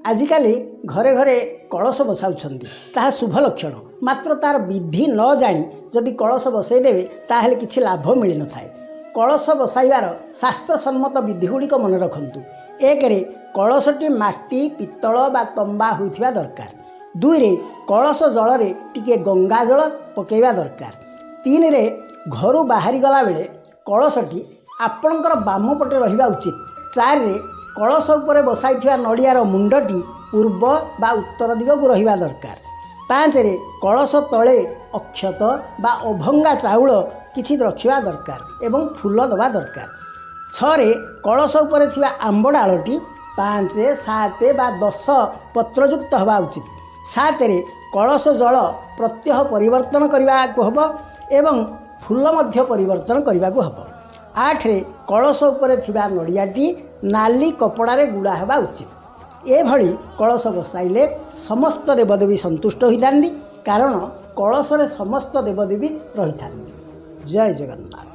आजिकाली घरे घरे कलश बसाउछन्ति ताहा शुभ लक्षण मात्र तार विधि न जानी जदि कलश बसईदेवे ताहेले किछि लाभ मिल न थाए। कलश बसाइबार शास्त्रसम्मत विधिगुड़िक मन रखंतु। एक रे कलशटी माटी पित्तल बा तंबा होइथिबा दरकार। दुई रे कलश जल रे टिके गंगा जल पकेइबा दरकार। तीन रे घरु बाहरी गला बेले कलशटी आपणकर बाम पटे रहिबा उचित। चार रे कलश उपरे बसाइथिबा नड़ियार मुंडटी पूर्व बा उत्तर दिग को रहिबा दरकार। पाँच रे कलश तले अक्षत बा अभंगा चाउल किछि रखिबा दरकार एवं फूल दबा दरकार। छरे कलश उपरे थिबा आंब डालटी 5 7 बा 10 पत्रयुक्त हवा उचित। 7 रे कलश जल प्रत्यह परिवर्तन करने को हब एवं फूल मध्य परिवर्तन करने को हब। 8 रे कलश उपरे थिबा नड़ियाटी नाली कपड़ारे गुड़ा हवा उचित। एभली कलश बसाइले समस्त देवदेवी संतुष्ट होइथांदी कारण कलश रे समस्त देवदेवी रहिथांदी। जय जगन्नाथ।